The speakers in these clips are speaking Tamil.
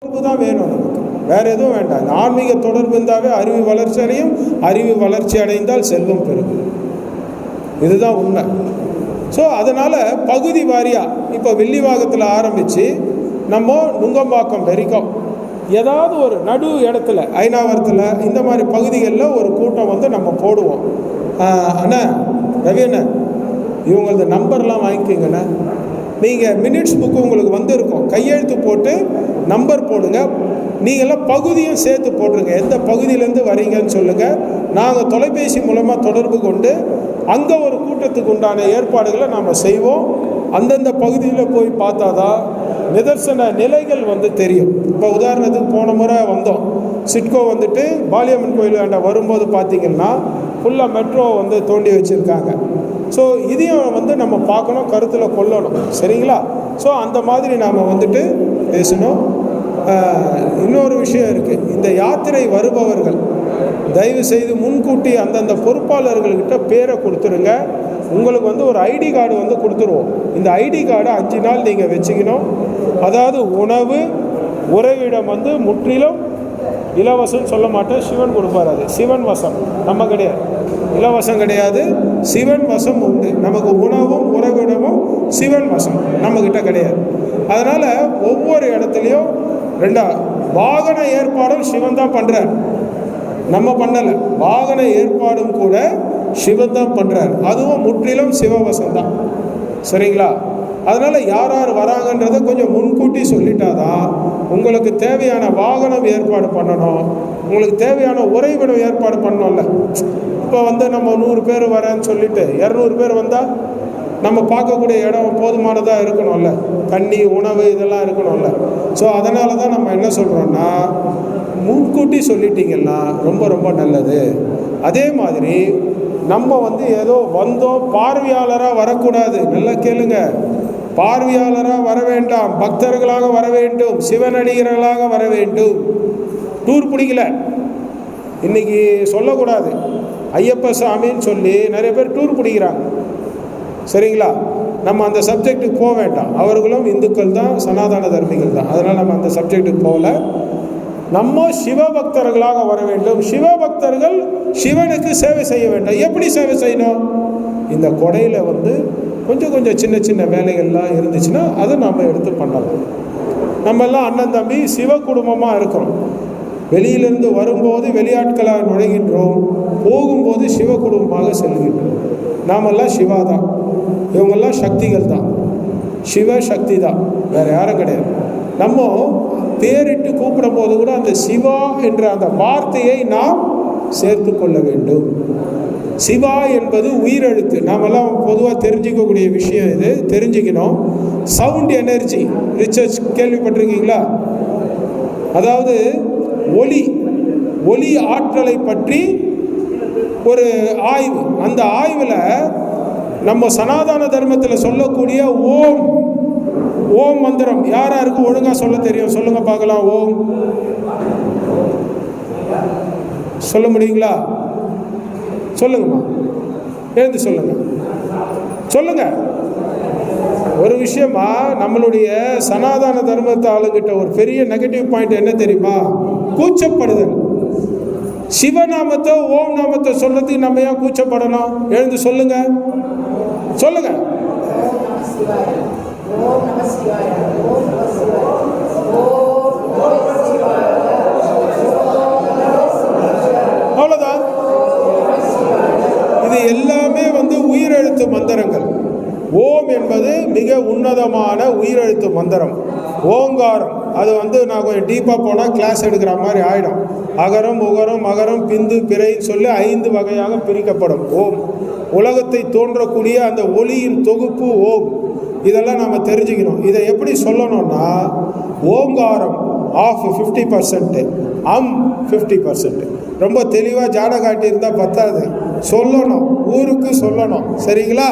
தொடர்பு தான் வேணும் நமக்கு, வேற எதுவும் வேண்டாம். இந்த ஆன்மீக தொடர்பு இருந்தாவே அறிவு வளர்ச்சி அடையும், அறிவு வளர்ச்சி அடைந்தால் செல்வம் பெருகும். இதுதான் உண்மை. ஸோ அதனால் பகுதி வாரியாக இப்போ வில்லிவாக்கத்தில் ஆரம்பித்து நம்ம நுங்கம்பாக்கம் வரைக்கும் ஏதாவது ஒரு நடு இடத்துல ஐநாவரத்தில் இந்த மாதிரி பகுதிகளில் ஒரு கூட்டம் வந்து நம்ம போடுவோம். அண்ணா ரவி அண்ணா, இவங்களது நம்பர்லாம் வாங்கிக்கிங்கண்ணா. நீங்கள் மினிட்ஸ் புக்கு உங்களுக்கு வந்துருக்கும், கையெழுத்து போட்டு நம்பர் போடுங்க. நீங்களாம் பகுதியும் சேர்த்து போட்டுருங்க, எந்த பகுதியிலேருந்து வரீங்கன்னு சொல்லுங்கள். நாங்கள் தொலைபேசி மூலமாக தொடர்பு கொண்டு அங்கே ஒரு கூட்டத்துக்கு உண்டான ஏற்பாடுகளை நாம் செய்வோம். அந்தந்த பகுதியில் போய் பார்த்தா தான் நிதர்சன நிலைகள் வந்து தெரியும். இப்போ உதாரணத்துக்கு போன முறை வந்தோம், சிட்கோ வந்துட்டு பாலியம்மன் கோயில் வேண்ட வரும்போது பார்த்திங்கன்னா ஃபுல்லாக மெட்ரோ வந்து தோண்டி வச்சுருக்காங்க. ஸோ இதையும் வந்து நம்ம பார்க்கணும், கருத்தில் கொள்ளணும், சரிங்களா? ஸோ அந்த மாதிரி நாம் வந்துட்டு பேசணும். இன்னொரு விஷயம் இருக்குது, இந்த யாத்திரை வருபவர்கள் தயவு செய்து முன்கூட்டி அந்தந்த பொறுப்பாளர்கள்கிட்ட பேரை கொடுத்துருங்க. உங்களுக்கு வந்து ஒரு ஐடி கார்டு வந்து கொடுத்துருவோம். இந்த ஐடி கார்டை 5 நாள் நீங்கள் வச்சுக்கணும். அதாவது உணவு உறைவிடம் வந்து முற்றிலும் இலவசம் சொல்ல மாட்டேன், சிவன் கொடுப்பார். அது சிவன் வசம், நம்ம கிடையாது, இலவசம் கிடையாது, சிவன் வசம் உண்டு. நமக்கு உணவும் உறைவிடமும் சிவன் வசம், நம்மக்கிட்ட கிடையாது. அதனால் ஒவ்வொரு இடத்துலையும் வாகன ஏற்பாடும் சிவன் தான் பண்ணுறார், நம்ம பண்ணலை. வாகன ஏற்பாடும் கூட சிவன் தான் பண்ணுறார், அதுவும் முற்றிலும் சிவவசம் தான், சரிங்களா? அதனால் யார் யார் வராங்கன்றதை கொஞ்சம் முன்கூட்டி சொல்லிட்டாதான் உங்களுக்கு தேவையான வாகனம் ஏற்பாடு பண்ணணும், உங்களுக்கு தேவையான உறைவிடம் ஏற்பாடு பண்ணணும்ல. இப்போ வந்து நம்ம 100 பேர் வரேன்னு சொல்லிட்டு 200 பேர் வந்தால் நம்ம பார்க்கக்கூடிய இடம் போதுமானதாக இருக்கணும்ல, தண்ணி உணவு இதெல்லாம் இருக்கணும்ல. ஸோ அதனால தான் நம்ம என்ன சொல்கிறோன்னா, முன்கூட்டி சொல்லிட்டீங்கன்னா ரொம்ப ரொம்ப நல்லது. அதே மாதிரி நம்ம வந்து ஏதோ வந்தோம் பார்வையாளராக வரக்கூடாது, நல்லா கேளுங்க. பார்வையாளராக வர வேண்டாம், பக்தர்களாக வர வேண்டும், சிவனடிகர்களாக வர வேண்டும். டூர் பிடிக்கல இன்னைக்கு சொல்லக்கூடாது, ஐயப்ப சாமின்னு சொல்லி நிறைய பேர் டூர் பிடிக்கிறாங்க, சரிங்களா? நம்ம அந்த சப்ஜெக்டுக்கு போக வேண்டாம். அவர்களும் இந்துக்கள் தான், சனாதன தர்மிகள் தான். அதனால் நம்ம அந்த சப்ஜெக்டுக்கு போகல. நம்ம சிவபக்தர்களாக வர வேண்டும். சிவபக்தர்கள் சிவனுக்கு சேவை செய்ய வேண்டும். எப்படி சேவை செய்யணும்? இந்த கொடையில் வந்து கொஞ்சம் கொஞ்சம் சின்ன சின்ன வேலைகள்லாம் இருந்துச்சுன்னா அதை நம்ம எடுத்து பண்ணலாம். நம்ம எல்லாம் அண்ணன் தம்பி சிவ குடும்பமாக இருக்கிறோம். வெளியிலிருந்து வரும்போது வெளியாட்களாக நுழைகின்றோம், போகும்போது சிவ குடும்பமாக செல்கின்றோம். நாமெல்லாம் சிவா தான், இவங்கெல்லாம் சக்திகள் தான், சிவ சக்தி தான், வேறு யாரும் கிடையாது. நம்ம பேரிட்டு கூப்பிடும் போது கூட அந்த சிவா என்ற அந்த வார்த்தையை நாம் சேர்த்து கொள்ள வேண்டும். சிவா என்பது உயிரெழுத்து. நாமெல்லாம் பொதுவாக தெரிஞ்சிக்கக்கூடிய விஷயம் இது, தெரிஞ்சுக்கணும். சவுண்ட் எனர்ஜி ரிசர்ச் கேள்விப்பட்டிருக்கீங்களா? அதாவது ஒலி ஆற்றலை பற்றி ஒரு ஆய்வு. அந்த ஆய்வில் நம்ம சனாதன தர்மத்தில் சொல்லக்கூடிய ஓம் மந்திரம் யாருக்கு ஒழுங்காக சொல்ல தெரியும்? சொல்லுங்க பார்க்கலாம். ஓம் சொல்ல முடியுங்களா? சொல்லுங்கம்மா, எழுந்து சொல்லுங்க. ஒரு விஷயமா, நம்மளுடைய சனாதன தர்மத்தை ஆளுங்கிட்ட ஒரு பெரிய நெகட்டிவ் பாயிண்ட் என்ன தெரியுமா? கூச்சப்படுதல். சிவநாமத்தை ஓம் நாமத்தை சொல்றதுக்கு நம்ம ஏன் கூச்சப்படணும்? எழுந்து சொல்லுங்க. அவ்வளவுதான். இது எல்லாமே வந்து உயிரெழுத்து மந்திரங்கள். ஓம் என்பது மிக உன்னதமான உயிரெழுத்து மந்திரம். ஓங்காரம் அது வந்து நான் கொஞ்சம் டீப்பாக போனால் கிளாஸ் எடுக்கிற மாதிரி ஆகிடும். அகரம் உகரம் மகரம் பிந்து பிறைன்னு சொல்லி 5 வகையாக பிரிக்கப்படும் ஓம். உலகத்தை தோன்றக்கூடிய அந்த ஒளியின் தொகுப்பு ஓம். இதெல்லாம் நம்ம தெரிஞ்சுக்கணும். இதை எப்படி சொல்லணும்னா, ஓங்காரம் ஆஃப் 50%, 50%. ரொம்ப தெளிவாக ஜாட காட்டியிருந்தால் பத்தாது, சொல்லணும், ஊருக்கு சொல்லணும், சரிங்களா?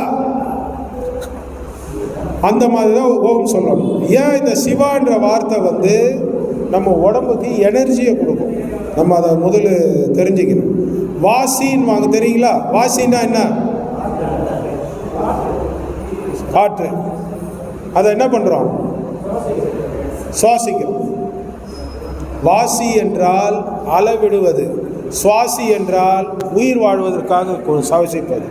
அந்த மாதிரி தான் ஓம் சொல்லணும். ஏன் இந்த சிவான்ற வார்த்தை வந்து நம்ம உடம்புக்கு எனர்ஜியை கொடுக்கும், நம்ம அதை முதல்ல தெரிஞ்சுக்கணும். வாசின்னு வாங்க தெரியுங்களா? வாசின்னா என்ன? காற்று. அதை என்ன பண்ணுறோம்? சுவாசிக்கிறோம். வாசி என்றால் அளவிடுவது, சுவாசி என்றால் உயிர் வாழ்வதற்காக சுவாசிப்பது.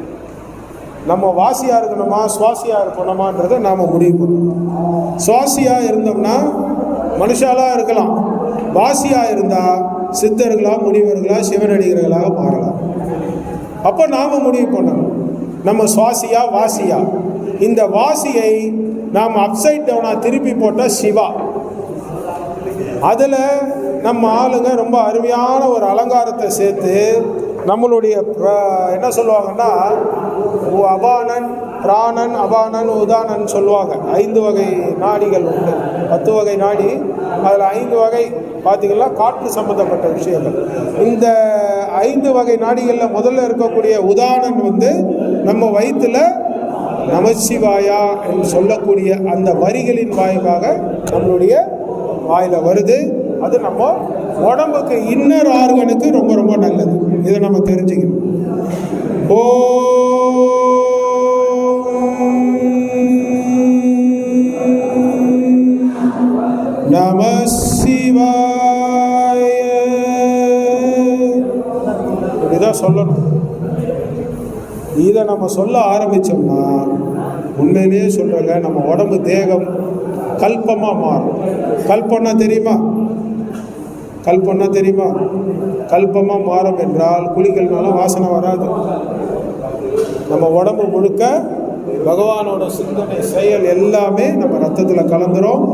நம்ம வாசியாக இருக்கணுமா சுவாசியாக இருக்கணுமான்றதை நாம் முடிவு பண்ணணும். சுவாசியாக இருந்தோம்னா மனுஷாலாக இருக்கலாம், வாசியாக இருந்தால் சித்தர்களாக முனிவர்களாக சிவனடிகர்களாக மாறலாம். அப்போ நாம் முடிவு பண்ணணும், நம்ம சுவாசியா வாசியா. இந்த வாசியை நாம் அப்சைட் டவுனாக திருப்பி போட்டால் சிவா. அதில் நம்ம ஆளுங்க ரொம்ப அருமையான ஒரு அலங்காரத்தை சேர்த்து நம்மளுடைய என்ன சொல்லுவாங்கன்னா அபானன், பிராணன், அபானன், உதானன் சொல்லுவாங்க. 5 வகை நாடிகள் உண்டு, 10 வகை நாடி. அதில் 5 வகை பார்த்திங்கன்னா காற்று சம்பந்தப்பட்ட விஷயங்கள். இந்த 5 வகை நாடிகளில் முதல்ல இருக்கக்கூடிய உதானன் நம்ம வயிற்றில் நமசிவாயா என்று சொல்லக்கூடிய அந்த வரிகளின் வாயிலாக நம்மளுடைய வாயில் வருது. அது நம்ம உடம்புக்கு இன்னர் ஆர்கனுக்கு ரொம்ப ரொம்ப நல்லது. இதை நம்ம தெரிஞ்சுக்கணும். நம சிவாய இப்படிதான் சொல்லணும். இதை நம்ம சொல்ல ஆரம்பித்தோம்னா உண்மையிலேயே சொல்கிறேங்க, நம்ம உடம்பு தேகம் கல்பமாக மாறும். கல்பம்னா தெரியுமா? கல்பம்னா தெரியுமா? கல்பமாக மாறும் என்றால் குளிக்கல்னாலும் வாசனை வராது. நம்ம உடம்பு முழுக்க பகவானோட சிந்தனை செயல் எல்லாமே நம்ம ரத்தத்தில் கலந்துரும்.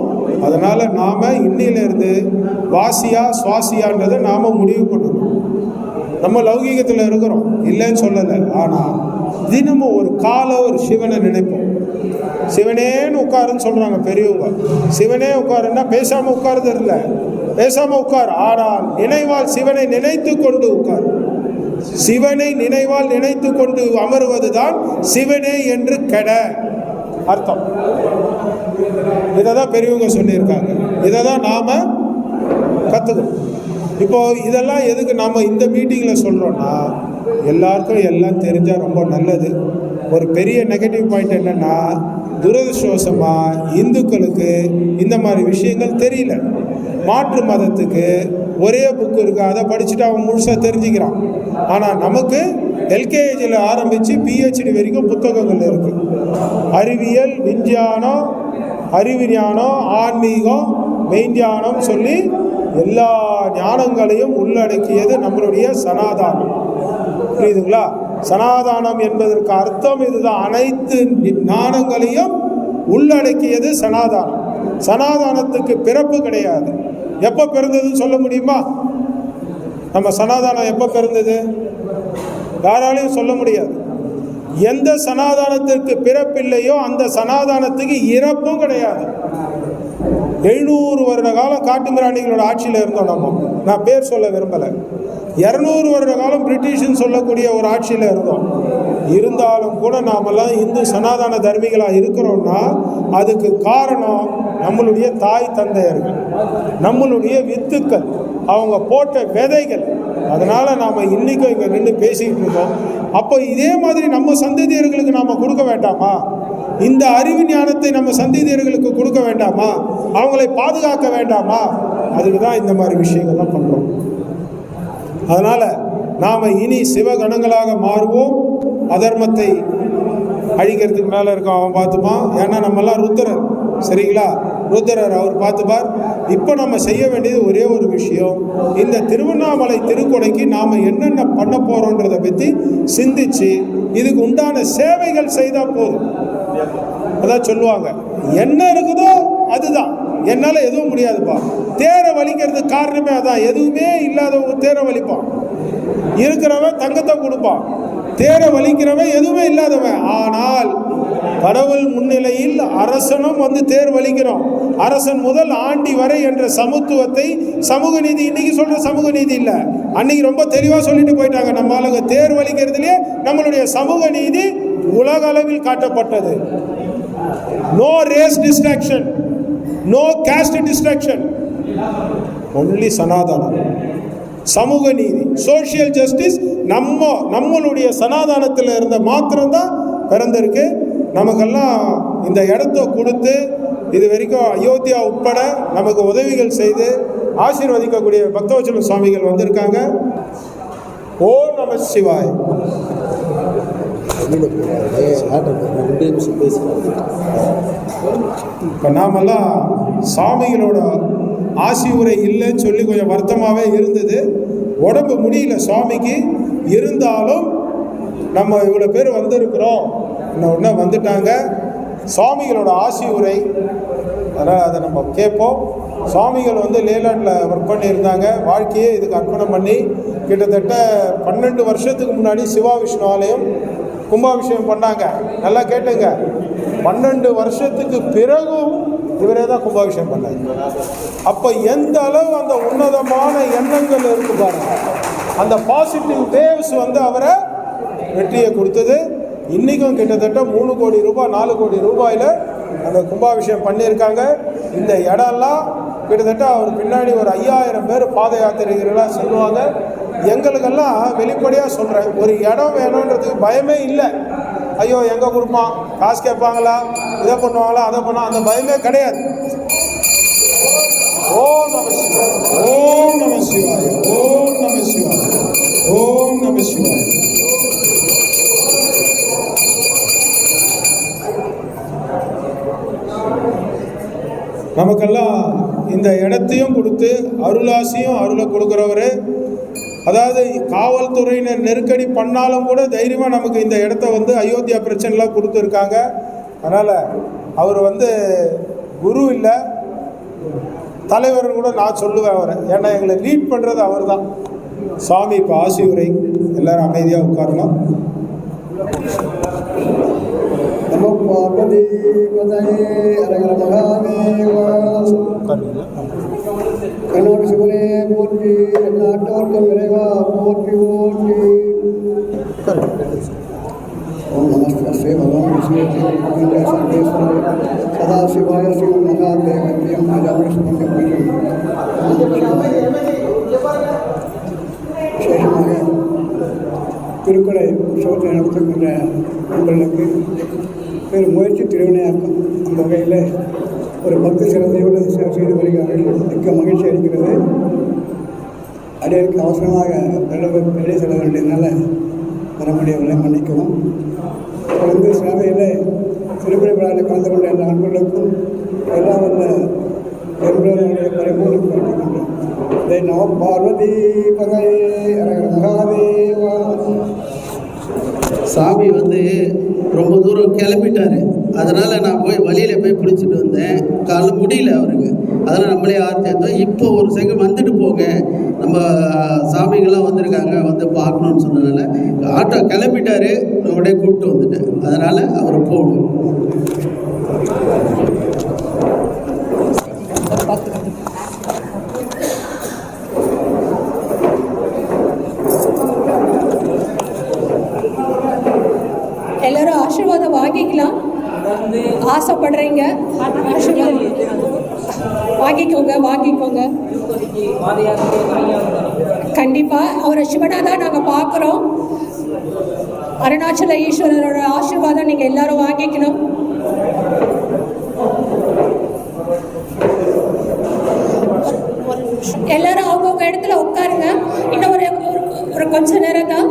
அதனால் நாம் இன்னிலிருந்து வாசியா சுவாசியான்றதை நாம் முடிவு பண்ணணும். நம்ம லௌகீகத்தில் இருக்கிறோம், இல்லைன்னு சொல்லலை. ஆனால் தினமும் ஒரு ஒரு சிவனை நினைப்போம். சிவனேன்னு உட்காருன்னு சொல்கிறாங்க பெரியவங்க. சிவனே உட்காருன்னா பேசாமல் உட்காருது இல்லை, பேசாமல் உட்கார். ஆனால் நினைவால் சிவனை நினைத்து கொண்டு உட்கார். சிவனை நினைவால் நினைத்து கொண்டு அமருவது தான் சிவனே என்று கெட அர்த்தம். இதை தான் பெரியவங்க சொல்லியிருக்காங்க. இதை தான் நாம் கற்றுக்கணும். இப்போது இதெல்லாம் எதுக்கு நாம் இந்த மீட்டிங்கில் சொல்கிறோன்னா, எல்லாருக்கும் எல்லாம் தெரிஞ்சால் ரொம்ப நல்லது. ஒரு பெரிய நெகட்டிவ் பாயிண்ட் என்னென்னா, துரதிருஷ்டவசமாக இந்துக்களுக்கு இந்த மாதிரி விஷயங்கள் தெரியல. மாற்று மதத்துக்கு ஒரே புக்கு இருக்குது, அதை படிச்சுட்டு அவன் முழுசாக தெரிஞ்சுக்கிறான். ஆனால் நமக்கு எல்கேஜியில் ஆரம்பித்து பிஹெச்டி வரைக்கும் புத்தகங்கள் இருக்குது. அறிவியல், விஞ்ஞானம், அறிவு ஞானம், ஆன்மீகம், மெய்ஞானம் சொல்லி எல்லா ஞானங்களையும் உள்ளடக்கியது நம்மளுடைய சனாதானம். புரியுதுங்களா? சனாதானம் என்பதற்கு அர்த்தம் இதுதான். அனைத்து ஞானங்களையும் உள்ளடக்கியது சனாதானம். சனாதானத்துக்கு பிறப்பு கிடையாது. எப்போ பிறந்ததுன்னு சொல்ல முடியுமா? நம்ம சனாதானம் எப்போ பிறந்தது யாராலையும் சொல்ல முடியாது. எந்த சனாதானத்திற்கு பிறப்பில்லையோ அந்த சனாதானத்துக்கு இறப்பும் கிடையாது. 700 வருட காலம் காட்டுமிராண்டிகளோட ஆட்சியில் இருந்தோம் நம்ம. நான் பேர் சொல்ல விரும்பலை. 200 வருட காலம் பிரிட்டிஷ்னு சொல்லக்கூடிய ஒரு ஆட்சியில் இருந்தோம். இருந்தாலும் கூட நாமெல்லாம் இந்து சனாதன தர்மிகளாக இருக்கிறோம்னா அதுக்கு காரணம் நம்மளுடைய தாய் தந்தையர்கள், நம்மளுடைய வித்துக்கள், அவங்க போட்ட விதைகள். அதனால் நாம் இன்றைக்கும் இங்கே நின்று பேசிக்கிட்டு இருக்கோம். அப்போ இதே மாதிரி நம்ம சந்ததியர்களுக்கு நாம் கொடுக்க வேண்டாமா? இந்த அறிவு ஞானத்தை நம்ம சந்ததியர்களுக்கு கொடுக்க வேண்டாமா? அவங்களை பாதுகாக்க வேண்டாமா? அதுக்கு தான் இந்த மாதிரி விஷயங்கள்லாம் பண்ணுறோம். அதனால் நாம் இனி சிவகணங்களாக மாறுவோம். அதர்மத்தை அழிக்கிறதுக்கு மேலே இருக்கோம், அவன் பார்த்துப்பான். ஏன்னா நம்மெல்லாம் ருத்ரர், சரிங்களா? ருத்ரர் அவர் பார்த்துப்பார். இப்போ நம்ம செய்ய வேண்டியது ஒரே ஒரு விஷயம், இந்த திருவண்ணாமலை திருக்கொடைக்கு நாம் என்னென்ன பண்ண போகிறோன்றதை பற்றி சிந்திச்சு இதுக்கு உண்டான சேவைகள் செய்தால் போதும். அதான் சொல்லுவாங்க, என்ன இருக்குதோ அதுதான். என்னால் எதுவும் முடியாதுப்பா. தேரை வலிக்கிறதுக்கு காரணமே அதான். எதுவுமே இல்லாதவங்க தேரை வலிப்பான். இருக்கிறவன் தங்கத்தை கொடுப்பான். தேரை வலிக்கிறவன் எதுவுமே இல்லாதவன். ஆனால் கடவுள் முன்னிலையில் அரசனும் தேர் வலிக்கிறோம். அரசன் முதல் ஆண்டி வரை என்ற சமத்துவத்தை, சமூக நீதி இன்னைக்கு சொல்ற சமூக நீதி இல்லை, அன்னைக்கு ரொம்ப தெளிவாக சொல்லிட்டு போயிட்டாங்க. நம்ம ஆளுங்க தேர் வலிக்கிறதுலேயே நம்மளுடைய சமூக நீதி உலக அளவில் காட்டப்பட்டது. No race distraction, no caste distraction, only சனாதனம், சமூக நீதி, சோஷியல் ஜஸ்டிஸ். நம்மளுடைய சனாதானத்தில் இருந்த மாத்திரம்தான் பிறந்திருக்கு. நமக்கெல்லாம் இந்த இடத்த கொடுத்து இது வரைக்கும் அயோத்தியா உட்பட நமக்கு உதவிகள் செய்து ஆசீர்வதிக்கக்கூடிய பக்தவச்சல சுவாமிகள் வந்திருக்காங்க. ஓம் நம சிவாய். இப்போ நாமெல்லாம் சாமிகளோட ஆசி உரை இல்லைன்னு சொல்லி கொஞ்சம் வருத்தமாகவே இருந்தது. உடம்பு முடியல சுவாமிக்கு, இருந்தாலும் நம்ம இவ்வளோ பேர் வந்திருக்கிறோம், இன்னும் வந்துட்டாங்க. சுவாமிகளோட ஆசி உரை, அதனால் அதை நம்ம கேட்போம். சுவாமிகள் வந்து லேலாண்டில் ஒர்க் பண்ணியிருந்தாங்க. வாழ்க்கையே இதுக்கு அர்ப்பணம் பண்ணி கிட்டத்தட்ட 12 வருஷத்துக்கு முன்னாடி சிவா விஷ்ணு ஆலயம் கும்பாபிஷேகம் பண்ணாங்க. நல்லா கேட்டுங்க, 12 வருஷத்துக்கு பிறகும் இவரே தான் கும்பாபிஷேகம் பண்ணாங்க. அப்போ எந்த அளவு அந்த உன்னதமான எண்ணங்கள் இருக்கு பாருங்க, அந்த பாசிட்டிவ் வேவ்ஸ் வந்து அவரை வெற்றியை கொடுத்தது. இன்றைக்கும் கிட்டத்தட்ட 3 கோடி ரூபாய் 4 கோடி ரூபாயில் அந்த கும்பாபிஷேகம் பண்ணியிருக்காங்க. இந்த இடம்லாம் கிட்டத்தட்ட அவர் பின்னாடி ஒரு 5000 பேர் பாத யாத்திரைகளாக சொல்லுவாங்க. எங்களுக்கெல்லாம் வெளிப்படையாக சொல்கிறேன், ஒரு இடம் வேணுன்றதுக்கு பயமே இல்லை. ஐயோ எங்கே கொடுப்பான், காசு கேட்பாங்களா, இதை பண்ணுவாங்களா, அதை பண்ணா, அந்த பயமே கிடையாது. ஓம் நம சிவாய், ஓம் நம சிவாய், ஓம் நம சிவாய், ஓம் நம சிவாய். நமக்கெல்லாம் இந்த இடத்தையும் கொடுத்து அருளாசியும் அருளை கொடுக்குறவர். அதாவது காவல்துறையினர் நெருக்கடி பண்ணாலும் கூட தைரியமாக நமக்கு இந்த இடத்த வந்து அயோத்தியா பிரச்சனைலாம் கொடுத்துருக்காங்க. அதனால் அவர் வந்து குரு இல்லை, தலைவர் கூட நான் சொல்லுவேன் அவரை. ஏன்னா எங்களை லீட் பண்ணுறது அவர் தான். சாமி இப்போ ஆசி உரை, எல்லாரும் அமைதியாக உட்காரலாம். கண்ணோடு சிவனே போற்றி, நாட்டோர்க்கும் இறைவா போற்றி போற்றி. ஓம் நமஸ்தே பகவான் விஷ்ணு சர்வேஸ்வர சதாசிவாய ஸ்ரீ மகாதேவம் ராஜாவிஷ்ணு. விசேஷமாக திருக்குறளை உற்சவத்தை நடத்துகின்ற நண்பர்களுக்கு பெரும் முயற்சி திருவினையாக்கும். அந்த வகையில் ஒரு 10 சிறந்தையோடு செய்து வருகிறார்கள். மிக்க மகிழ்ச்சி அளிக்கிறது. அடையற்கு அவசரமாக வெளியே செல்ல வேண்டியதுனால வர முடியவில்லை, மன்னிக்கவும். தொடர்ந்து சேவையில் திருப்பதி விழாவில் கலந்து கொண்ட எல்லா நண்பர்களுக்கும் எல்லாம் வந்த என்பவர்களுடைய பரிபூர்ண பிரார்த்திக்கின்றோம். இதை நம பார்வதி பகை மகாதேவா. சாமி வந்து ரொம்ப தூரம் கிளம்பிட்டாரு. அதனால் நான் போய் வழியில் போய் பிடிச்சிட்டு வந்தேன். காலைல முடியல அவருக்கு, அதனால் நம்மளே ஆர்த்தேன். இப்போ ஒரு செகண்ட் வந்துட்டு போங்க, நம்ம சாமிங்கெல்லாம் வந்திருக்காங்க, வந்து பார்க்கணுன்னு சொன்னதுனால ஆட்டோ கிளம்பிட்டாரு, உடனே கூப்பிட்டு வந்துட்டேன். அதனால் அவர் போகணும். எல்லாரும் ஆசீர்வாதம் வாங்கிக்கலாம். ஆசைப்படுறீங்க ஆசீர்வாதம் வாங்கிக்கோங்க, வாங்கிக்கோங்க. கண்டிப்பா அவரை சிவனாக நாங்கள் பார்க்குறோம். அருணாச்சல ஈஸ்வரரோட ஆசீர்வாதம் நீங்கள் எல்லாரும் வாங்கிக்கணும். எல்லாரும் அவங்கவுங்க இடத்துல உட்காருங்க. இன்னும் ஒரு கொஞ்ச நேரம் தான்.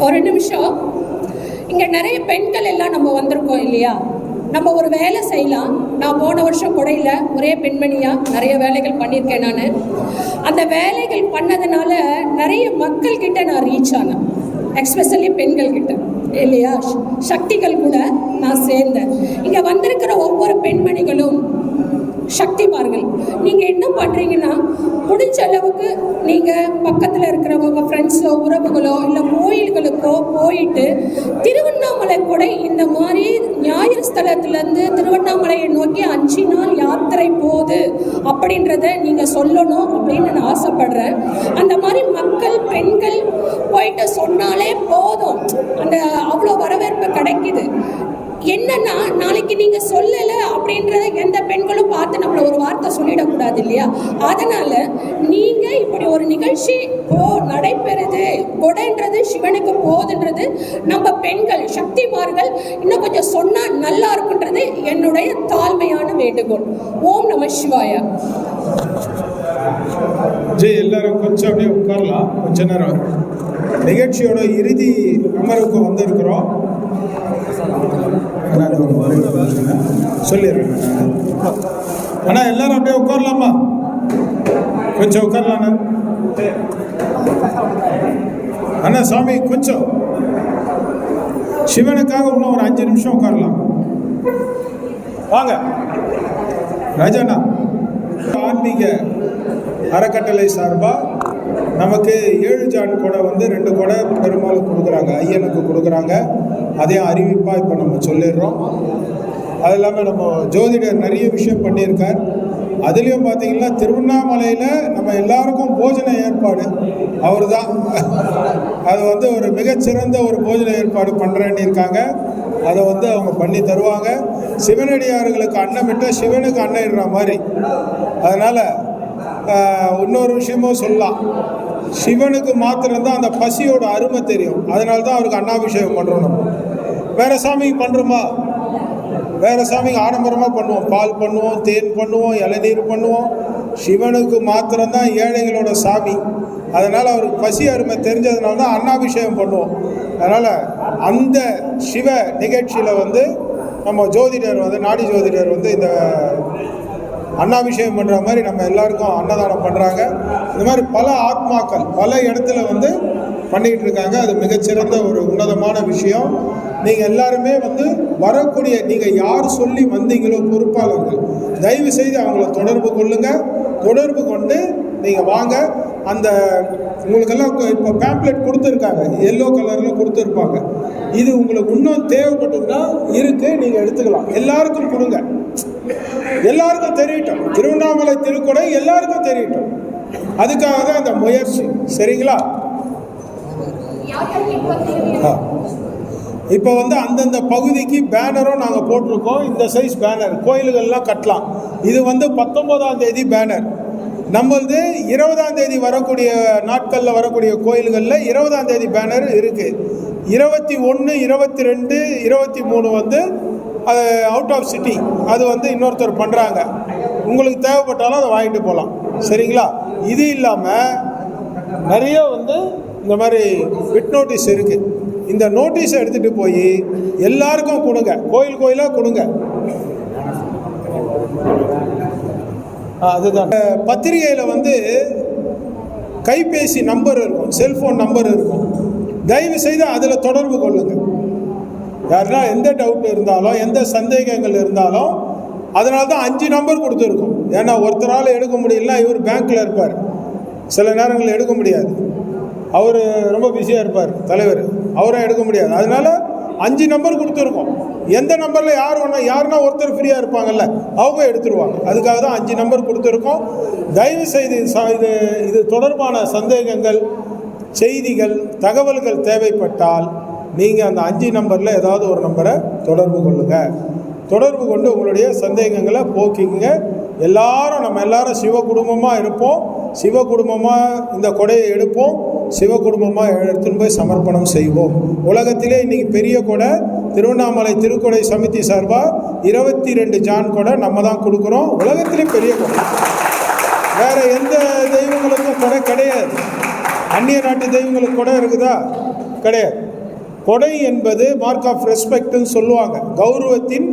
ஒரு நிமிஷம். இங்கே நிறைய பெண்கள் எல்லாம் நம்ம வந்திருக்கோம் இல்லையா? நம்ம ஒரு வேலை செய்யலாம். நான் போன வருஷம் கொடையில் ஒரே பெண்மணியாக நிறைய வேலைகள் பண்ணியிருக்கேன். நான் அந்த வேலைகள் பண்ணதுனால நிறைய மக்கள்கிட்ட நான் ரீச் ஆனேன், எக்ஸ்பெஷலி பெண்கள் கிட்ட இல்லையா? சக்திகள் கூட நான் சேர்ந்தேன். இங்கே வந்திருக்கிற ஒவ்வொரு பெண்மணிகளும் சக்திமார்கள். நீங்கள் என்ன பண்ணுறீங்கன்னா, முடிஞ்ச அளவுக்கு நீங்கள் பக்கத்தில் இருக்கிறவங்க ஃப்ரெண்ட்ஸோ உறவுகளோ இல்லை கோயில்களுக்கோ போயிட்டு திருவண்ணாமலை கூட இந்த மாதிரி ஞாயிறு ஸ்தலத்துலேருந்து திருவண்ணாமலையை நோக்கி 5 நாள் யாத்திரை போகுது அப்படின்றத நீங்கள் சொல்லணும் அப்படின்னு நான் ஆசைப்படுறேன். அந்த மாதிரி மக்கள் பெண்கள் போயிட்டு சொன்னாலே போதும், அந்த அவ்வளோ வரவேற்பு கிடைக்குது. என்னன்னா, நாளைக்கு நீங்க சொல்லல அப்படின்றத எந்த பெண்களும் பார்த்து நம்மள ஒரு வார்த்தை சொல்லிடக்கூடாது இல்லையா? அதனால நீங்க இப்படி ஒரு நிகழ்ச்சி நடைபெறுது, கொடைன்றது சிவனுக்கு போகுதுன்றது நம்ம பெண்கள் சக்திமார்கள் இன்னும் கொஞ்சம் சொன்னா நல்லா இருக்குன்றது என்னுடைய தாழ்மையான வேண்டுகோள். ஓம் நம சிவாய. எல்லாரும் கொஞ்சம் அப்படியே உட்காரலாம். கொஞ்ச நேரம் நிகழ்ச்சியோட இறுதி அமர்வுக்கு வந்திருக்கிறோம். சொல்லிடுறேன் அண்ணா, எல்லாரும் அப்படியே உட்காரலாமா? கொஞ்சம் உட்காரலாண்ணா. அண்ணா சாமி கொஞ்சம் சிவனுக்காக இன்னும் ஒரு 5 நிமிஷம் உட்காரலாம். வாங்க ராஜாண்ணா. ஆன்மீக அறக்கட்டளை சார்பாக நமக்கு 7 ஜான் கொடை 2 கொடை பெருமாளுக்கு கொடுக்குறாங்க, ஐயனுக்கு கொடுக்குறாங்க. அதையும் அறிவிப்பாக இப்போ நம்ம சொல்லிடுறோம். அது இல்லாமல் நம்ம ஜோதிடர் நிறைய விஷயம் பண்ணியிருக்கார். அதுலேயும் பார்த்தீங்கன்னா திருவண்ணாமலையில் நம்ம எல்லாருக்கும் போஜன ஏற்பாடு அவர் தான். அது ஒரு மிகச்சிறந்த ஒரு போஜன ஏற்பாடு பண்ணுறேன்னு இருக்காங்க. அதை அவங்க பண்ணி தருவாங்க. சிவனடியார்களுக்கு அன்னமிட்டால் சிவனுக்கு அன்னம் இடுற மாதிரி. அதனால் இன்னொரு விஷயமும் சொல்லலாம், சிவனுக்கு மாத்திரம்தான் அந்த பசியோட அருமை தெரியும். அதனால தான் அவருக்கு அன்னாபிஷேகம் பண்ணுறோம். நம்ம வேறு சாமிக்கு பண்ணுறோமா? வேறு சாமிக்கு ஆடம்பரமாக பண்ணுவோம், பால் பண்ணுவோம், தேன் பண்ணுவோம், இளநீர் பண்ணுவோம். சிவனுக்கு மாத்திரம்தான் ஏழைகளோட சாமி. அதனால் அவருக்கு பசி அருமை தெரிஞ்சதுனால தான் அன்னாபிஷேகம் பண்ணுவோம். அதனால் அந்த சிவ நிகழ்ச்சியில் நம்ம ஜோதிடர் நாடி ஜோதிடர் இந்த அன்னாபிஷேகம் பண்ணுற மாதிரி நம்ம எல்லாருக்கும் அன்னதானம் பண்ணுறாங்க. இந்த மாதிரி பல ஆத்மாக்கள் பல இடத்துல பண்ணிகிட்டு இருக்காங்க. அது மிகச்சிறந்த ஒரு உன்னதமான விஷயம். நீங்கள் எல்லாருமே வரக்கூடிய நீங்கள் யார் சொல்லி வந்தீங்களோ பொறுப்பாளர்கள், தயவு செய்து அவங்கள தொடர்பு கொள்ளுங்கள். தொடர்பு கொண்டு நீங்கள் வாங்க. அந்த உங்களுக்கெல்லாம் இப்போ பேம்ப்ளெட் கொடுத்துருக்காங்க, எல்லோ கலரில் கொடுத்துருப்பாங்க. இது உங்களுக்கு இன்னும் தேவைப்பட்டதுன்னா இருக்குது, நீங்கள் எடுத்துக்கலாம். எல்லாருக்கும் கொடுங்க, எல்லாருக்கும் தெரியட்டும். திருவண்ணாமலை திருக்கொடை எல்லாருக்கும் தெரியட்டும். அதுக்காக தான் அந்த முயற்சி. சரிங்களா? இப்போ அந்தந்த பகுதிக்கு பேனரும் நாங்கள் போட்டிருக்கோம். இந்த சைஸ் பேனர் கோயில்கள்லாம் கட்டலாம். இது 19ஆம் தேதி பேனர். நம்மளது 20ஆம் தேதி வரக்கூடிய நாட்களில் வரக்கூடிய கோயில்களில் 20ஆம் தேதி பேனர் இருக்குது. 21, 22, 23 அது அவுட் ஆஃப் சிட்டி. அது இன்னொருத்தர் பண்ணுறாங்க. உங்களுக்கு தேவைப்பட்டாலும் அதை வாங்கிட்டு போகலாம். சரிங்களா? இது இல்லாமல் நிறைய இந்த மாதிரி பிட் நோட்டீஸ் இருக்குது. இந்த நோட்டீஸை எடுத்துகிட்டு போய் எல்லாருக்கும் கொடுங்க, கோயில் கோயிலாக கொடுங்க. அதுதான் பத்திரிகையில் கைபேசி நம்பர் இருக்கும், செல்ஃபோன் நம்பர் இருக்கும். தயவு செய்து அதில் தொடர்பு கொள்ளுங்கள். யாருன்னா எந்த டவுட் இருந்தாலும் எந்த சந்தேகங்கள் இருந்தாலும், அதனால தான் 5 நம்பர் கொடுத்துருக்கோம். ஏன்னா ஒருத்தரால் எடுக்க முடியலன்னா இவர் பேங்க்கில் இருப்பார், சில நேரங்களில் எடுக்க முடியாது. அவர் ரொம்ப பிஸியாக இருப்பார் தலைவர், அவரும் எடுக்க முடியாது. அதனால் 5 நம்பர் கொடுத்துருக்கோம். எந்த நம்பரில் யாருன்னா ஒருத்தர் ஃப்ரீயாக இருப்பாங்கல்ல, அவங்க எடுத்துருவாங்க. அதுக்காக தான் 5 நம்பர் கொடுத்துருக்கோம். தயவு செய்து இது தொடர்பான சந்தேகங்கள், செய்திகள், தகவல்கள் தேவைப்பட்டால் நீங்கள் அந்த 5 நம்பரில் ஏதாவது ஒரு நம்பரை தொடர்பு கொள்ளுங்கள். தொடர்பு கொண்டு உங்களுடைய சந்தேகங்களை போக்கிங்க. நம்ம எல்லாரும் சிவ குடும்பமாக இருப்போம். சிவ குடும்பமாக இந்த கொடையை எடுப்போம். சிவ குடும்பமாக எடுத்துன்னு போய் சமர்ப்பணம் செய்வோம். உலகத்திலே இன்றைக்கி பெரிய கொடை திருவண்ணாமலை திருக்கொடை சமிதி சார்பாக 22 ஜான் கொடை நம்ம தான் கொடுக்குறோம். உலகத்திலே பெரிய கொடை. வேறு எந்த தெய்வங்களுக்கும் கொடை கிடையாது. அந்நிய நாட்டு தெய்வங்களுக்கு கொடை இருக்குதா? கிடையாது. கொடை என்பது மார்க் ஆஃப் ரெஸ்பெக்ட்னு சொல்லுவாங்க, கௌரவத்தின்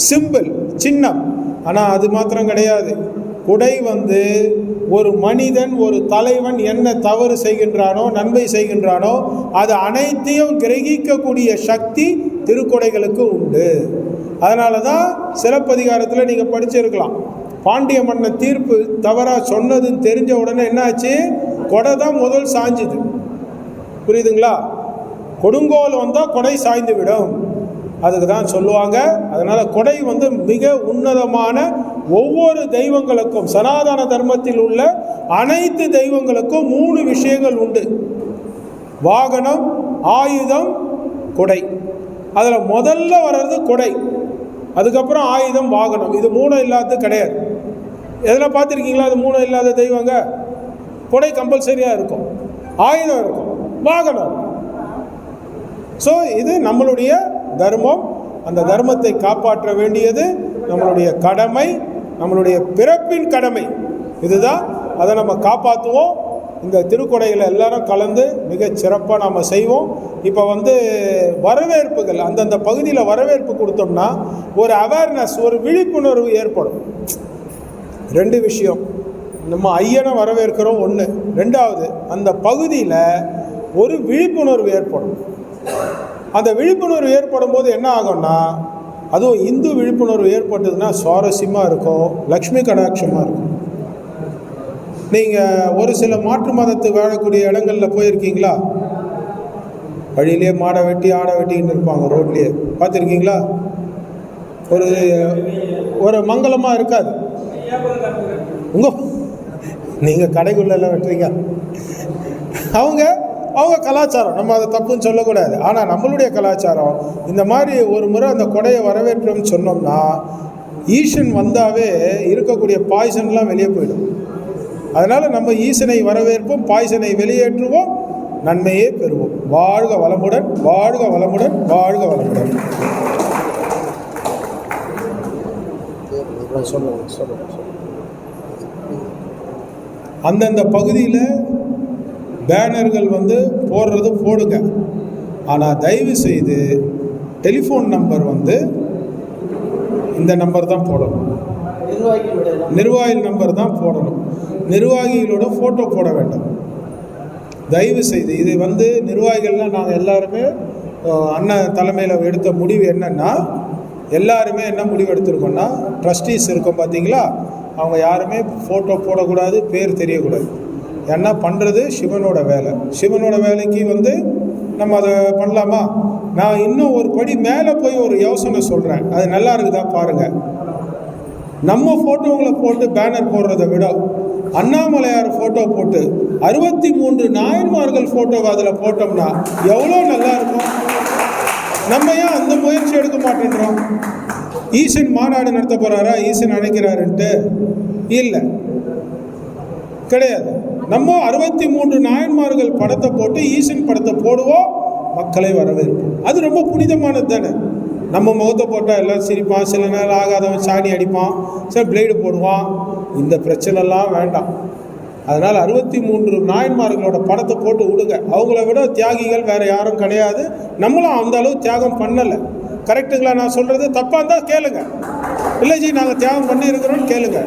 சிம்பிள், சின்னம். ஆனால் அது மாத்திரம் கிடையாது. கொடை ஒரு மனிதன், ஒரு தலைவன் என்ன தவறு செய்கின்றானோ, நன்மை செய்கின்றானோ, அது அனைத்தையும் கிரகிக்கக்கூடிய சக்தி திருக்கொடைகளுக்கு உண்டு. அதனால தான் சிலப்பதிகாரத்தில் நீங்கள் படிச்சிருக்கலாம், பாண்டிய மன்னன் தீர்ப்பு தவறாக சொன்னதுன்னு தெரிஞ்ச உடனே என்னாச்சு, கொடை தான் முதல் சாஞ்சுது. புரியுதுங்களா? கொடுங்கோல் வந்தால் கொடை சாய்ந்து விடும், அதுக்கு தான் சொல்லுவாங்க. அதனால் கொடை வந்து மிக உன்னதமான, ஒவ்வொரு தெய்வங்களுக்கும் சனாதன தர்மத்தில் உள்ள அனைத்து தெய்வங்களுக்கும் 3 விஷயங்கள் உண்டு: வாகனம், ஆயுதம், கொடை. அதில் முதல்ல வர்றது கொடை, அதுக்கப்புறம் ஆயுதம், வாகனம். இது 3 இல்லாதது கிடையாது. எதில் பார்த்துருக்கீங்களா அது 3 இல்லாத தெய்வங்க? கொடை கம்பல்சரியாக இருக்கும், ஆயுதம் இருக்கும், வாகனம் இருக்கும். ஸோ இது நம்மளுடைய தர்மம். அந்த தர்மத்தை காப்பாற்ற வேண்டியது நம்மளுடைய கடமை, நம்மளுடைய பிறப்பின் கடமை. இதுதான், அதை நம்ம காப்பாற்றுவோம். இந்த திருக்கொடையில் எல்லாரும் கலந்து மிகச் சிறப்பாக நாம் செய்வோம். இப்போ வந்து வரவேற்புகள், அந்தந்த பகுதியில் வரவேற்பு கொடுத்தோம்னா ஒரு அவேர்னஸ், ஒரு விழிப்புணர்வு ஏற்படும். 2 விஷயம், நம்ம ஐயனை வரவேற்கிறோம் ஒன்று, 2வது அந்த பகுதியில் ஒரு விழிப்புணர்வு ஏற்படும். அந்த விழிப்புணர்வு ஏற்படும் போது என்ன ஆகும்னா, அதுவும் இந்து விழிப்புணர்வு ஏற்பட்டதுன்னா சுவாரஸ்யமாக இருக்கும், லக்ஷ்மி கடாட்சமாக இருக்கும். நீங்கள் ஒரு சில மாற்று மதத்து வாழக்கூடிய இடங்களில் போயிருக்கீங்களா? வழியிலே மாடை வெட்டி ஆடை வெட்டிக்கிட்டு இருப்பாங்க, ரோட்லேயே பார்த்துருக்கீங்களா? ஒரு மங்களமாக இருக்காது. நீங்கள் கடைக்குள்ளெல்லாம் வெட்டுறீங்க, அவங்க கலாச்சாரம், நம்ம அதை தப்புன்னு சொல்லக்கூடாது. ஆனால் நம்மளுடைய கலாச்சாரம் இந்த மாதிரி ஒரு முறை அந்த கொடையை வரவேற்றோம்னு சொன்னோம்னா, ஈசன் வந்தாவே இருக்கக்கூடிய பாய்சன்லாம் வெளியே போயிடும். அதனால் நம்ம ஈசனை வரவேற்போம், பாய்சனை வெளியேற்றுவோம், நன்மையே பெறுவோம். வாழ்க வளமுடன், வாழ்க வளமுடன், வாழ்க வளமுடன். அந்தந்த பகுதியில் பேனர்கள் வந்து போடுறது போடுங்க, ஆனால் தயவு செய்து டெலிஃபோன் நம்பர் வந்து இந்த நம்பர் தான் போடணும், நிர்வாகி நம்பர் தான் போடணும். நிர்வாகிகளோட ஃபோட்டோ போட வேண்டாம் தயவு செய்து. இது வந்து நிர்வாகிகள்லாம் நாங்கள் எல்லாருமே அண்ணன் தலைமையில் எடுத்த முடிவு என்னென்னா, எல்லாருமே என்ன முடிவு எடுத்திருக்கோன்னா, ட்ரஸ்டீஸ் இருக்கோம் பார்த்தீங்களா, அவங்க யாருமே ஃபோட்டோ போடக்கூடாது, பேர் தெரியக்கூடாது. ஏன்னா பண்ணுறது சிவனோட வேலை. சிவனோட வேலைக்கு வந்து நம்ம அதை பண்ணலாமா? நான் இன்னும் ஒரு படி மேலே போய் ஒரு யோசனை சொல்கிறேன், அது நல்லா இருக்குதா பாருங்கள். நம்ம ஃபோட்டோங்களை போட்டு பேனர் போடுறதை விட அண்ணாமலையார் ஃபோட்டோ போட்டு 63 நாயன்மார்கள் ஃபோட்டோவை அதில் போட்டோம்னா எவ்வளோ நல்லா இருக்கும். நம்ம ஏன் அந்த முயற்சி எடுக்க மாட்டேன்றோம்? ஈசன் மாநாடு நடத்த போகிறாரா, ஈசன் அழைக்கிறாருன்ட்டு? இல்லை, கிடையாது. நம்ம 63 நாயன்மார்கள் படத்தை போட்டு ஈசன் படத்தை போடுவோம், மக்களை வரவேற்போம். அது ரொம்ப புனிதமானது தானே. நம்ம முகத்தை போட்டால் எல்லாம் சிரிப்பான், சில நேரம் ஆகாதவன் சாணி அடிப்பான், சில பிளேடு போடுவான். இந்த பிரச்சனைலாம் வேண்டாம். அதனால் 63 நாயன்மார்களோட படத்தை போட்டு விடுங்க. அவங்கள விட தியாகிகள் வேறு யாரும் கிடையாது. நம்மளும் அந்த அளவு தியாகம் பண்ணலை. கரெக்டுங்களா நான் சொல்கிறது? தப்பாக இருந்தால் கேளுங்க. இல்லை ஜி நாங்கள் தியாகம் பண்ணியிருக்கிறோன்னு கேளுங்க.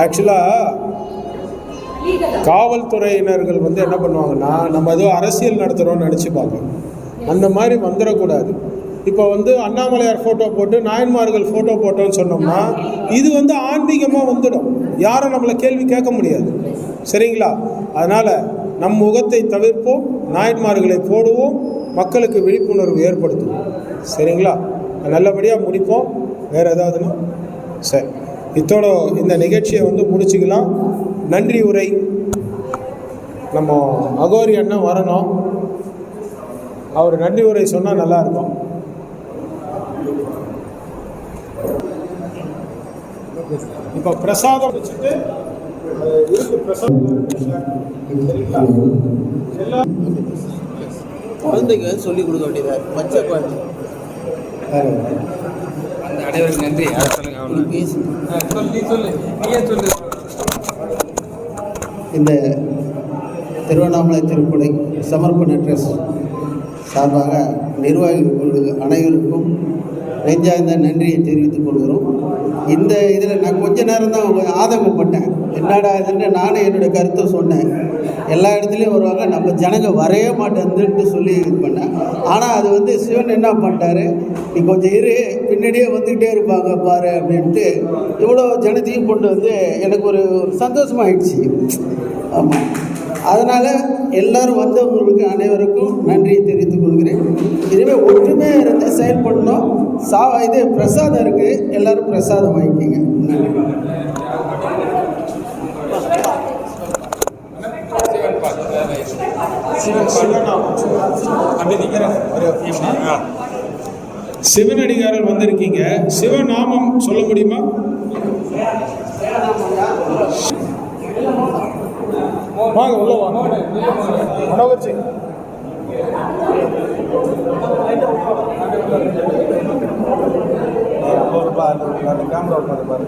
ஆக்சுவலாக காவல்துறையினர்கள் வந்து என்ன பண்ணுவாங்கன்னா, நம்ம ஏதோ அரசியல் நடத்துகிறோன்னு நினச்சிப்பாங்க. அந்த மாதிரி வந்துடக்கூடாது. இப்போ வந்து அண்ணாமலையார் ஃபோட்டோ போட்டு நாயன்மார்கள் ஃபோட்டோ போட்டோன்னு சொன்னோம்னா இது வந்து ஆன்மீகமாக வந்துடும், யாரும் நம்மளை கேள்வி கேட்க முடியாது. சரிங்களா? அதனால் நம் முகத்தை தவிர்ப்போம், நாயன்மார்களை போடுவோம், மக்களுக்கு விழிப்புணர்வு ஏற்படுத்துவோம். சரிங்களா? நல்லபடியாக முடிப்போம். வேறு ஏதாவதுன்னா சரி, இத்தோட இந்த நிகழ்ச்சியை வந்து முடிச்சுக்கலாம். நன்றி உரை நம்ம அகோரி அண்ணன் வரணும், அவர் நன்றி உரை சொன்னால் நல்லாயிருக்கும். இப்போ பிரசாதம் வச்சுட்டு இருக்கு, பிரசாதம் குழந்தைக்கு சொல்லிக் கொடுக்க வேண்டியதா பச்சை குழந்தை. அந்த அனைவருக்கு நன்றி. சொல்லு. இந்த திருவண்ணாமலை திருப்படை சமர்ப்பண ட்ரஸ்ட் சார்பாக நிர்வாகிகள் அனைவருக்கும் நெஞ்சார்ந்த நன்றியை தெரிவித்துக் கொள்கிறோம். இந்த இதில் நான் கொஞ்ச நேரம் தான் ஆதங்கப்பட்டேன். என்னடா இதுன்னு நானும் என்னுடைய கருத்தை சொன்னேன். எல்லா இடத்துலையும் வருவாங்க, நம்ம ஜனங்க வரைய மாட்டேன்னுட்டு சொல்லி இது பண்ணேன். ஆனால் அது வந்து சிவன் என்ன பண்ணிட்டாரு, நீ கொஞ்சம் இரு, பின்னாடியே வந்துக்கிட்டே இருப்பாங்க பாரு அப்படின்ட்டு இவ்வளோ ஜனத்தையும் கொண்டு வந்து எனக்கு ஒரு சந்தோஷமாயிடுச்சு. ஆமாம், அதனால் எல்லோரும் வந்தவங்களுக்கு அனைவருக்கும் நன்றியை தெரிவித்துக் கொள்கிறேன். இதுவே ஒற்றுமையாக இருந்து செயல்படணும். இது பிரசாதம் இருக்குது, எல்லோரும் பிரசாதம் வாங்கிக்கிங்க. நன்றி. சிவனடிகாரர் வந்திருக்கீங்க, சிவநாமம் சொல்ல முடியுமா? வாங்க உள்ள வாங்க. மனோகர் சிங் கேமரா பாரு.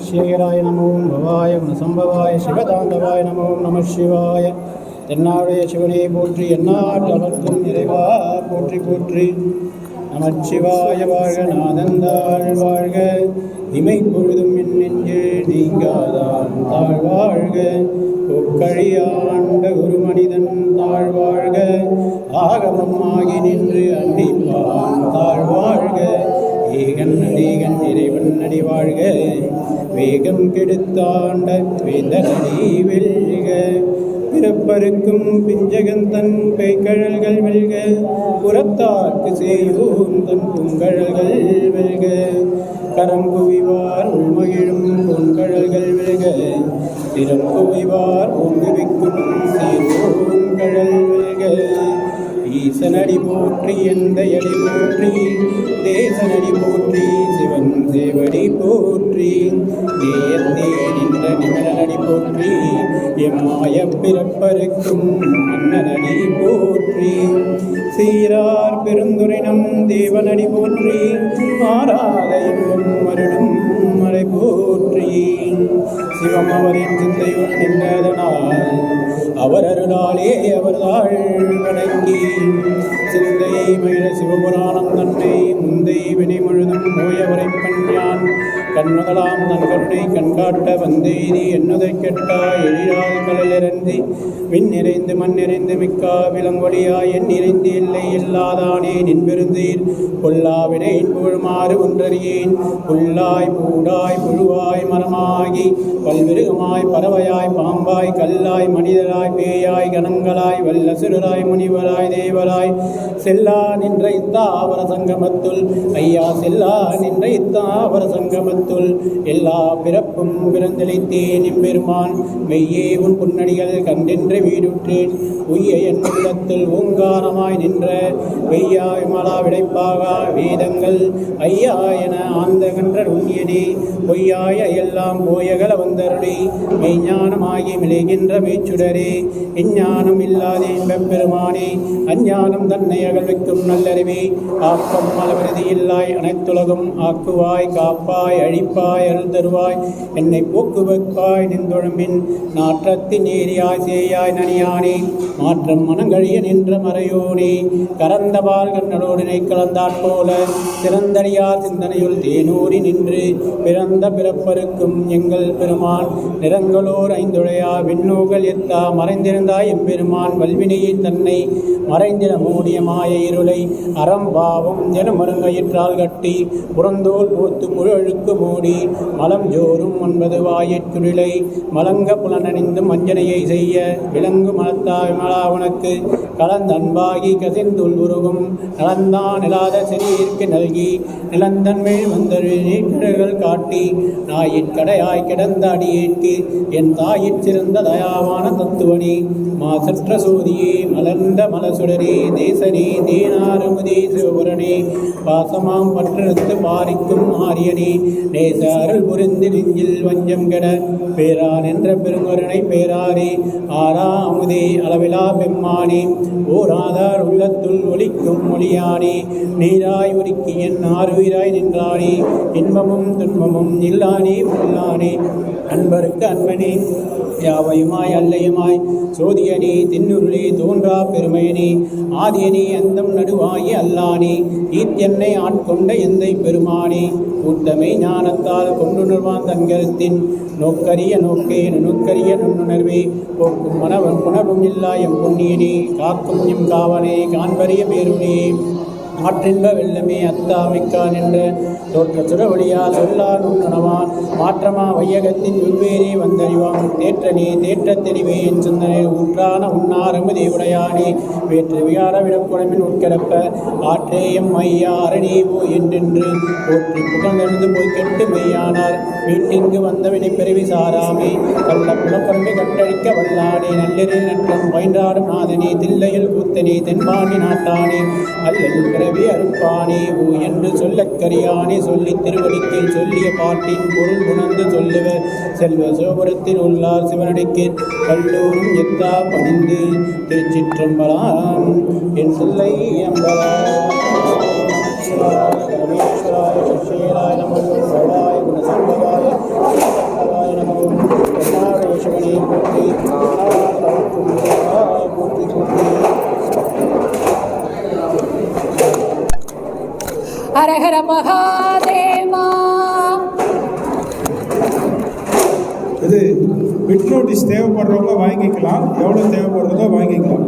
சிவராய நமோ பவாய குணசம்பவாய சிவதாண்டவாய நமோ நம சிவாய. தென்னாவுடைய சிவனை போற்றி, எந்நாட்டவர்க்கும் இறைவா போற்றி போற்றி. நமச்சிவாய வாழ்க, நாதந்தாள் வாழ்க, இமை பொழுதும் என் நெஞ்சு நீங்காதான் தாழ்வாழ்க. கொக்கழியாண்ட ஒரு மனிதன் தாழ்வாழ்க, ஆகமம் ஆகி நின்று அன்னிப்பான் தாழ்வாழ்க. ஏகன் அநேகன் இறைவன் அடி வாழ்க, வேகம் கெடுத்தாண்ட வேந்தனடி வெல்க. பிறப்பருக்கும் பிஞ்சகந்தன் கைக்கழல்கள் வெல்க, புறத்தார்க்கு செய்யூன் தன் பூங்கழல்கள் வெல்க. கரம் குவிவார் உள்மகிழும் பொன்கழல்கள் வெல்க, திறம் குவிவார் ஓங்குவிக்கும் சீர்கழல் வெல்க. ஈசனடி போற்றி, எந்த அடி போற்றி, தேசனடி போற்றி, சிவன் சேவடி போற்றி. நேயத்தே நின்ற நிமலனடி போற்றி, எம்மாய பிறப்பருக்கும் மன்னனடி போற்றி. சீரார் பெருந்துரைனம் தேவனடி போற்றி, மாறாத இன்பம் மருளும் மலை போற்றி. சிவம் அவரின் சிந்தையுள் நின்றதனால், அவர் அருளாலே அவர் தாழ் வணங்கி, சிந்தை மயில சிவபுராணம் தன்னை முந்தை வினை முழுதும் நோயவரை கண்யான் கண்ணுதலாம் தன் கருணை கண்காட்ட வந்தெய்தி என்னுதை கெட்டா எழிலால் கடலிறந்தி விண் நிறைந்து மண் நிறைந்து மிக்கா விலங்கொழியாய் என் நிறைந்து இல்லை இல்லாதானே நின்பெருந்தீர் பொல்லாவினை புகழுமாறு ஒன்றறியேன். புல்லாய் பூடாய் புழுவாய் மரமாகி பல்விருகமாய் பறவையாய் பாம்பாய் கல்லாய் மனிதராய் பேயாய் கணங்களாய் வல்லசுராய் முனிவராய் தேவராய் செல்லா நின்ற இத்தாவர சங்கமத்துள் ஐயா செல்லா நின்ற இத்தாவர சங்கமத்துள் எல்லா பிறப்பும் பிறந்தளித்தேன் எம்பெருமான். மெய்யே உன் புன்னடிகள் கண்டென்று வீடுற்றேன், உய்ய என் உள்ளத்தில் ஓங்காரமாய் நின்ற வெய்யாய் மலா விடைப்பாகா வேதங்கள் ஐயா என ஆந்தகன்ற உண்யனே. பொய்யாய எல்லாம் போயகல வந்தருளி மெய்ஞானமாகி மிளைகின்ற மெய்ச்சுடரே. எஞ்ஞானம் இல்லாதேன் பெருமானே, அஞ்ஞானம் தன்னை அகழ்விக்கும் நல்லறிவே. ஆக்கம் அளவிருதி இல்லாய் அனைத்துலகும் ஆக்குவாய், காப்பாய், அழிப்பாய், அருள் தருவாய், என்னை போக்கு வைப்பாய் நின்றொழும்பின் நாற்றத்தின் ஏரியாய் சேயாய் நனியானே. மாற்றம் மனங்கழிய நின்ற மறையோனே, கறந்தபால் கண்ணலோடினை கலந்தாற் போல சிறந்தடியார் சிந்தனையுள் தேனூரி நின்று பிறந்த பிறப்பருக்கும் எங்கள் பெருமான். நிறங்களோர் ஐந்துழையா விண்ணூகள் எத்தா மறைந்திருந்தாய் எம்பெருமான். வல்வினையின் தன்னை மறைந்திட மூடிய மாய இருளை அறம்பாவும் ஜனமருங்கயிற்றால் கட்டி புறந்தோல் போத்து முழழுக்கு மூடி மலம் ஜோறும் 9 வாயிற்குருளை மலங்க புலனணிந்து மஞ்சனையை செய்ய விலங்கு மலத்தாய் மலா உனக்கு கலந்த அன்பாகி கசிந்துள் உருகும் நலந்தான் இல்லாத சிறியிற்கு நல்கி நிலந்தன்மேல் வந்தரு நீர்கடல்கள் காட்டி நாயிற்கடையாய் கிடந்த அடியேற்கு என் தாயிற் சிறந்த தயாவான தத்துவனே. மாசற்ற சோதியே மலர்ந்த மலசுடரே தேசனே தேனாரமுதே சிவபுரனே. பாசமாம் பற்றெடுத்து பாரிக்கும் ஆரியனே, நேச அருள் புரிந்து நெஞ்சில் வஞ்சம் கெட பேரான் என்ற பெருங்கருணை பேராரே. ஆரா அமுதே அளவிலா பெம்மானே, ஓராதார் உள்ளத்துள் ஒலிக்கும் மொழியானே நீராய் உருக்கி என் ஆறுயிராய் நின்றானே இன்பமும் துன்பமும் இல்லானே உள்ளானே அன்பருக்கு அன்பனே யாவையுமாய் அல்லையுமாய் சோதியனே தின்னுருளே தோன்றா பெருமையனே ஆதியனே அந்தம் நடுவாயி அல்லானே ஈத்தென்னை ஆட்கொண்ட எந்தை பெருமானே கூட்டமை ஞானத்தால் கொண்டுணர்வான் தன்கருத்தின் நோக்கரிய நோக்கே நுணுக்கரிய நுண்ணுணர்வே போக்கும் மனவன் புணர்வும் இல்லா எம் பொன்னியனே காக்கும் எம் காவனே காண்பரிய பேருனே ஆற்றின்ப வெள்ளமே அத்தாமிக்கான் என்ற தோற்ற சுடவழியால் சொல்லா நுண்ணுணவான் மாற்றமா வையகத்தின் வெவ்வேறே வந்தறிவான் தேற்றனே தேற்றத் தெளிவே என் சிந்தனை ஊற்றான உண்ணாரமுதே உடையானே வேற்று விகார விடப்புடமின் உட்கிடப்ப ஆற்றேயம் மையா அரணேவோ என்றென்று போற்றி புகழ்ந்து போய் கெட்டு மெய்யானார் வீட்டிங்கு வந்தவினை பிறவி சாராமே கள்ள புலப்பரம்பை கட்டழிக்க வல்லானே நல்லெறில் நட்டம் பயின்றாடும் நாதனே தில்லையில் கூத்தனே தென்பாண்டி நாட்டானே அல்லல் பிறவி அறுப்பானே ஊ என்று சொல்லக்கரியானே சொல்லி திருவடிக்கில் சொல்லிய பாட்டின் பொருள் உணர்ந்து சொல்லுவர் செல்வ சிவபுரத்தில் உள்ளார் சிவனடிக்கு கல்லூரும் எத்தா பணிந்து திருச்சிற்றம்பலாம் என் சொல்லை அம்பலாம் சிவராய நமோவாய குணசம்பவாய நமோம் சிவனே போற்றி போற்றி போற்றி. ஹரஹர மகாதேவா. இது பிட் நோட்டீஸ் தேவைப்படுறவங்க வாங்கிக்கலாம், எவ்வளோ தேவைப்படுறதோ வாங்கிக்கலாம்.